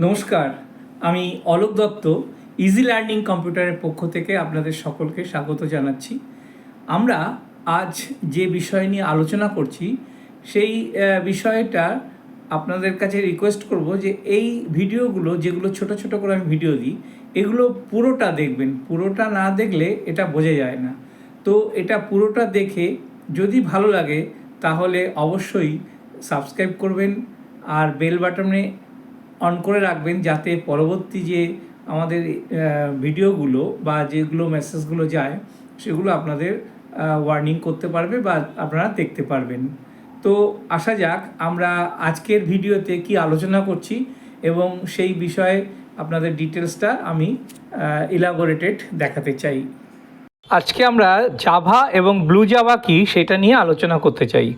নমস্কার, আমি Alok Dutta easy learning কম্পিউটারের পক্ষ থেকে আপনাদের সকলকে স্বাগত জানাচ্ছি। আমরা আজ যে বিষয় নিয়ে আলোচনা করছি সেই বিষয়টা আপনাদের কাছে রিকোয়েস্ট করব যে এই ভিডিওগুলো যেগুলো ছোট ছোট করে আমি ভিডিও দিই এগুলো পুরোটা দেখবেন। পুরোটা না দেখলে এটা বোঝা যায় না। তো এটা পুরোটা দেখে যদি ভালো লাগে তাহলে অবশ্যই সাবস্ক্রাইব করবেন আর বেল বাটনে অন করে রাখবেন, যাতে পরবর্তী যে আমাদের ভিডিওগুলো বা যেগুলো মেসেজগুলো যায় সেগুলো আপনাদের ওয়ার্নিং করতে পারবে বা আপনারা দেখতে পারবেন। তো আসা যাক আমরা আজকের ভিডিওতে কি আলোচনা করছি এবং সেই বিষয়ে আপনাদের ডিটেলসটা আমি ইলাবোরেটেড দেখাতে চাই। আজকে আমরা জাভা এবং ব্লু জাভা কি সেটা নিয়ে আলোচনা করতে চাই।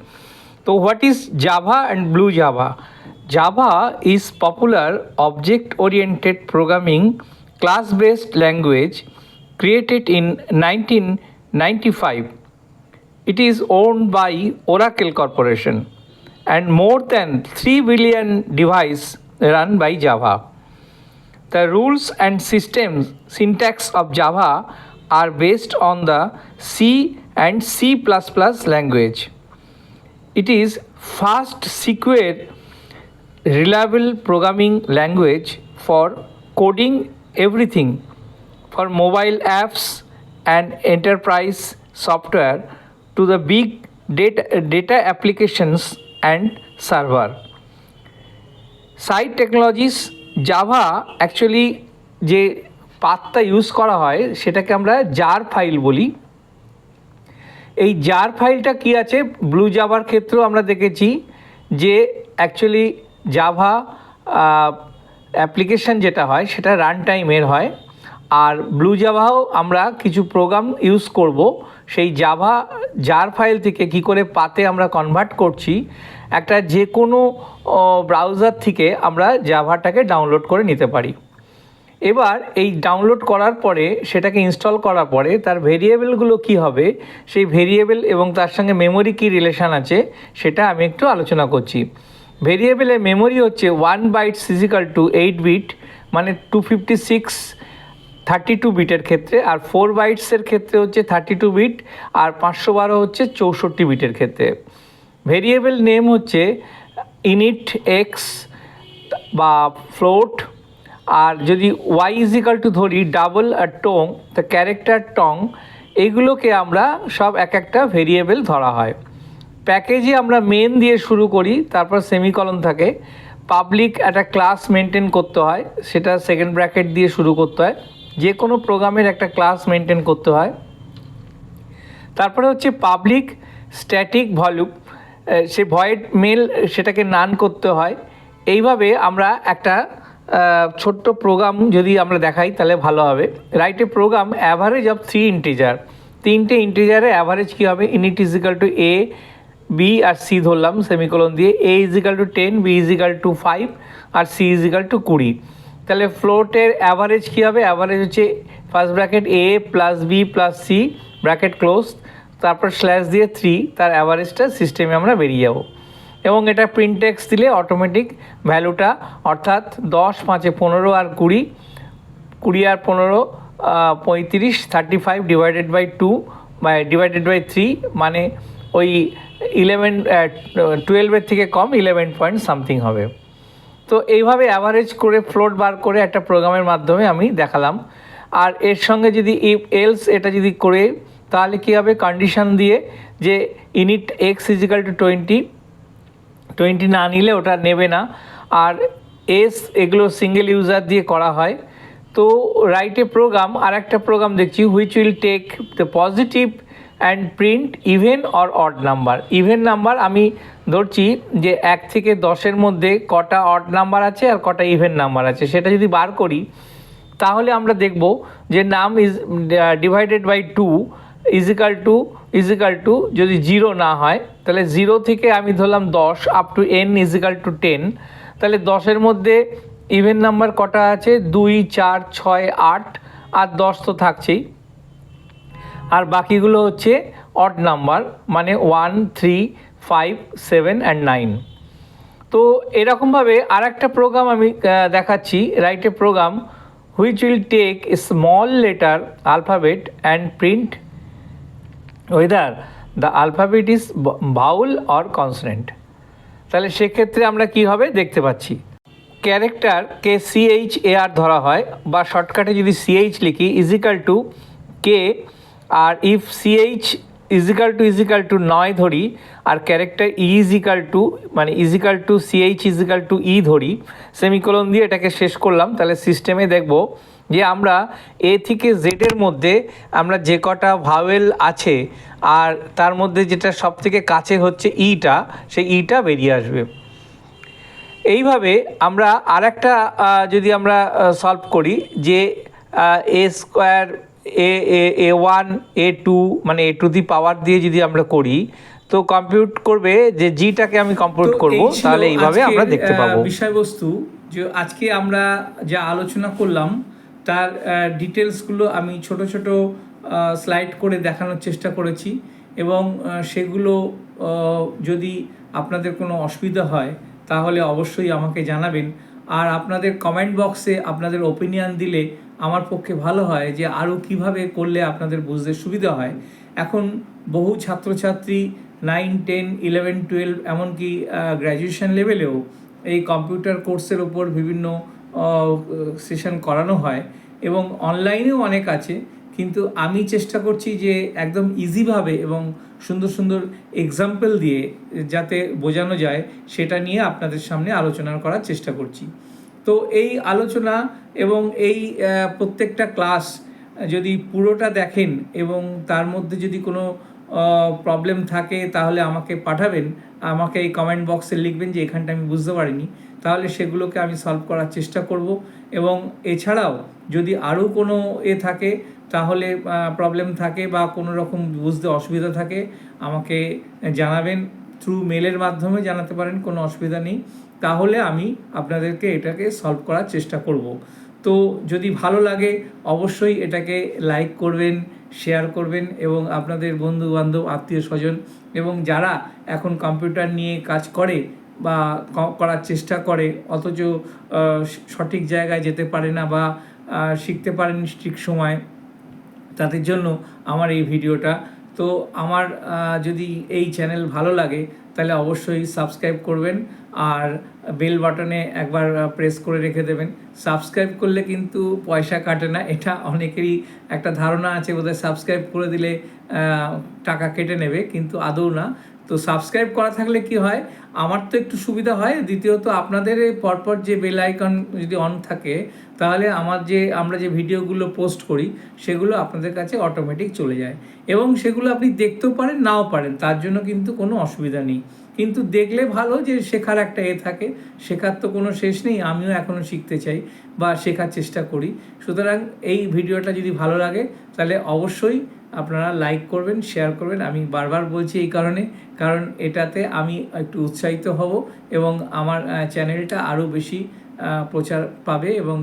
তো what is Java and blue Java? Java is popular object-oriented programming class-based language created in 1995. It is owned by Oracle Corporation and more than 3 billion devices run by Java. The rules and systems syntax of Java are based on the C and C++ language. It is fast, secure, reliable programming language for coding everything for mobile apps and enterprise software to the big data applications and server. Side technologies Java actually যে পাথটা use করা হয় সেটাকে আমরা jar file বলি। এই jar ফাইলটা কি আছে ব্লু জাভার ক্ষেত্রেও আমরা দেখেছি যে অ্যাকচুয়ালি জাভা অ্যাপ্লিকেশান যেটা হয় সেটা রান টাইমের হয়, আর ব্লু জাভাও আমরা কিছু প্রোগ্রাম ইউজ করব সেই জাভা জার ফাইল থেকে কি করে পাতে আমরা কনভার্ট করছি। একটা যে কোনো ব্রাউজার থেকে আমরা জাভাটাকে ডাউনলোড করে নিতে পারি। এবার এই ডাউনলোড করার পরে সেটাকে ইনস্টল করার পরে তার ভেরিয়েবলগুলো কি হবে, সেই ভেরিয়েবল এবং তার সঙ্গে মেমোরি কি রিলেশান আছে সেটা আমি একটু আলোচনা করছি। ভেরিয়েবলের মেমোরি হচ্ছে 1 বাইটস ইজিক্যাল টু 8 বিট, মানে 256 32 বিটের ক্ষেত্রে, আর 4 বাইটসের ক্ষেত্রে হচ্ছে 32 বিট, আর 512 হচ্ছে 64 বিটের ক্ষেত্রে। ভেরিয়েবল নেম হচ্ছে ইনিট এক্স বা ফ্লোট, আর যদি ওয়াই ইজিক্যাল টু ধরি ডাবল আর টং, দ্য ক্যারেক্টার টং, এইগুলোকে আমরা সব এক একটা ভেরিয়েবল ধরা হয়। প্যাকেজে আমরা মেন দিয়ে শুরু করি, তারপর সেমিকলন থাকে। পাবলিক একটা ক্লাস মেনটেন করতে হয়, সেটা সেকেন্ড ব্র্যাকেট দিয়ে শুরু করতে হয়। যে কোনো প্রোগ্রামের একটা ক্লাস মেনটেন করতে হয়। তারপরে হচ্ছে পাবলিক স্ট্যাটিক ভলিউম, সে ভয়েড মেল সেটাকে নান করতে হয়। এইভাবে আমরা একটা ছোট্ট প্রোগ্রাম যদি আমরা দেখাই তাহলে ভালো হবে। Write a program average of 3 integer, তিনটে ইন্টিজারের অ্যাভারেজ কী হবে, init equal to a, b আর সি ধরলাম সেমিকোলন দিয়ে, a equal to 10, b equal to 5 আর সি ইজিক্যাল টু 20। তাহলে ফ্লোটের অ্যাভারেজ কী হবে, অ্যাভারেজ হচ্ছে first bracket a plus b plus c bracket close, তারপর স্ল্যাশ দিয়ে 3, তার অ্যাভারেজটা সিস্টেমে আমরা বেরিয়ে যাব। এবং এটা প্রিন্ট টেক্স দিলে অটোমেটিক ভ্যালুটা, অর্থাৎ 10 5 15 আর 20, 20 আর 15 35, 35 ডিভাইডেড বাই 2 বা ডিভাইডেড বাই 3, মানে ওই 12-এর থেকে কম 11 পয়েন্ট সামথিং হবে। তো এইভাবে অ্যাভারেজ করে ফ্লোট বার করে একটা প্রোগ্রামের মাধ্যমে আমি দেখালাম। আর এর সঙ্গে যদি ইফ এলস এটা যদি করে তাহলে কী হবে, কন্ডিশন দিয়ে যে ইনিট এক্স ইজিক্যাল টু 20 না নিলে ওটা নেবে না, আর এস এগুলো সিঙ্গেল ইউজার দিয়ে করা হয়। তো রাইট এ প্রোগ্রাম, আর একটা প্রোগ্রাম দেখছি which will take the positive and print even or odd number. Even number আমি ধরছি যে 1 থেকে 10-এর মধ্যে কটা অড নাম্বার আছে আর কটা ইভেন নাম্বার আছে, সেটা যদি বার করি তাহলে আমরা দেখব যে নাম is divided by 2 is equal to যদি 0 না হয় তাহলে 0 থেকে আমি ধরলাম 10 up to n is equal to 10। তাহলে 10-এর মধ্যে ইভেন নাম্বার কটা আছে, 2 4 6 8 আর 10 তো থাকছেই, আর বাকিগুলো হচ্ছে অড নাম্বার, মানে 1 3 5 7 and 9। তো এরকমভাবে আর একটা প্রোগ্রাম আমি দেখাচ্ছি, write a program which will take a small letter alphabet and print whether the alphabet is vowel or consonant. তাহলে সেক্ষেত্রে আমরা কি হবে দেখতে পাচ্ছি, ক্যারেক্টারকে CHAR ধরা হয়, বা শর্টকাটে যদি CH লিখি ইজিক্যাল টু কে, আর ইফ CH ইজিক্যাল টু নয় ধরি, আর ক্যারেক্টার ইজিক্যাল টু মানে equal to CH equal to e ধরি, সেমিকোলন দিয়ে এটাকে শেষ করলাম, তাহলে সিস্টেমে দেখব যে আমরা এ থেকে জেডের মধ্যে আমরা যে কটা ভাওয়েল আছে আর তার মধ্যে যেটা সব থেকে কাছে হচ্ছে ইটা, সেই ইটা বেরিয়ে আসবে। এইভাবে আমরা আরেকটা যদি আমরা সলভ করি যে এ স্কোয়ার A1 A2 মানে A টু দি পাওয়ার দিয়ে যদি আমরা করি, তো কম্পিউট করবে যে জিটাকে আমি কম্পিউট করব, তাহলে এইভাবে আমরা দেখতে পাবো। বিষয়বস্তু যে আজকে আমরা যা আলোচনা করলাম তার ডিটেলসগুলো আমি ছোট ছোট স্লাইড করে দেখানোর চেষ্টা করেছি, এবং সেগুলো যদি আপনাদের কোনো অসুবিধা হয় তাহলে অবশ্যই আমাকে জানাবেন। আর আপনাদের কমেন্ট বক্সে আপনাদের ওপিনিয়ন দিলে আমার পক্ষে ভালো হয় যে আরও কিভাবে করলে আপনাদের বুঝতে সুবিধা হয়। এখন বহু ছাত্রছাত্রী 9, 10, 11, 12 এমনকি গ্র্যাজুয়েশন লেভেলেও এই কম্পিউটার কোর্সের ওপর বিভিন্ন সেশন করানো হয়, এবং অনলাইনেও অনেক আছে, কিন্তু আমি চেষ্টা করছি যে একদম ইজিভাবে এবং সুন্দর সুন্দর এক্সাম্পল দিয়ে যাতে বোঝানো যায় সেটা নিয়ে আপনাদের সামনে আলোচনা করার চেষ্টা করছি। তো এই আলোচনা এবং এই প্রত্যেকটা ক্লাস যদি পুরোটা দেখেন এবং তার মধ্যে যদি কোনো প্রবলেম থাকে তাহলে আমাকে পাঠাবেন, আমাকে এই কমেন্ট বক্সে লিখবেন যে এখানটা আমি বুঝতে পারিনি, তাহলে সেগুলোকে আমি সলভ করার চেষ্টা করব। এবং এছাড়াও যদি আরও কোনো থাকে তাহলে প্রবলেম থাকে বা কোনো রকম বুঝতে অসুবিধা থাকে আমাকে জানাবেন, থ্রু মেলের মাধ্যমে জানাতে পারেন, কোনো অসুবিধা নেই, তাহলে আমি আপনাদেরকে এটাকে সলভ করার চেষ্টা করব। তো যদি ভালো লাগে অবশ্যই এটাকে লাইক করবেন, শেয়ার করবেন, এবং আপনাদের বন্ধু বান্ধব আত্মীয় স্বজন এবং যারা এখন কম্পিউটার নিয়ে কাজ করে বা করার চেষ্টা করে অথচ সঠিক জায়গায় যেতে পারে না বা শিখতে পারেন ঠিক সময়, তাদের জন্য আমার এই ভিডিওটা। তো আমার যদি এই চ্যানেল ভালো লাগে তাহলে অবশ্যই সাবস্ক্রাইব করবেন, আর বেল বাটনে একবার প্রেস করে রেখে দেবেন। সাবস্ক্রাইব করলে কিন্তু পয়সা কাটে না, এটা অনেকেরই একটা ধারণা আছে বোধহয় সাবস্ক্রাইব করে দিলে টাকা কেটে নেবে, কিন্তু আদৌ না। তো সাবস্ক্রাইব করা থাকলে কি হয়, আমার তো একটু সুবিধা হয়, দ্বিতীয়ত আপনাদের পরপর যে বেল আইকন যদি অন থাকে তাহলে আমরা যে ভিডিওগুলো পোস্ট করি সেগুলো আপনাদের কাছে অটোমেটিক চলে যায়, এবং সেগুলো আপনি দেখতেও পারেন নাও পারেন, তার জন্য কিন্তু কোনো অসুবিধা নেই। কিন্তু দেখলে ভালো যে শেখার একটা থাকে, শেখার তো কোনো শেষ নেই, আমিও এখনও শিখতে চাই বা শেখার চেষ্টা করি। সুতরাং এই ভিডিওটা যদি ভালো লাগে তাহলে অবশ্যই আপনারা লাইক করবেন, শেয়ার করবেন। আমি বারবার বলছি এই কারণ এটাতে আমি একটু উৎসাহিত হব এবং আমার চ্যানেলটা আরও বেশি প্রচার পাবে এবং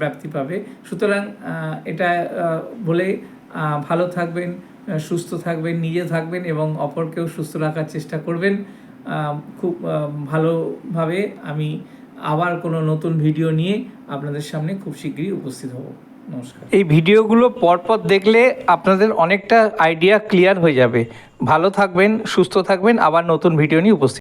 ব্যাপ্তি পাবে। সুতরাং এটা বলে ভালো থাকবেন, সুস্থ থাকবেন, নিজে থাকবেন এবং অপরকেও সুস্থ রাখার চেষ্টা করবেন। খুব ভালোভাবে আমি আবার কোনো নতুন ভিডিও নিয়ে আপনাদের সামনে খুব শীঘ্রই উপস্থিত হব। নমস্কার। এই ভিডিওগুলো পরপর দেখলে আপনাদের অনেকটা আইডিয়া ক্লিয়ার হয়ে যাবে। ভালো থাকবেন, সুস্থ থাকবেন, আবার নতুন ভিডিও নিয়ে উপস্থিত।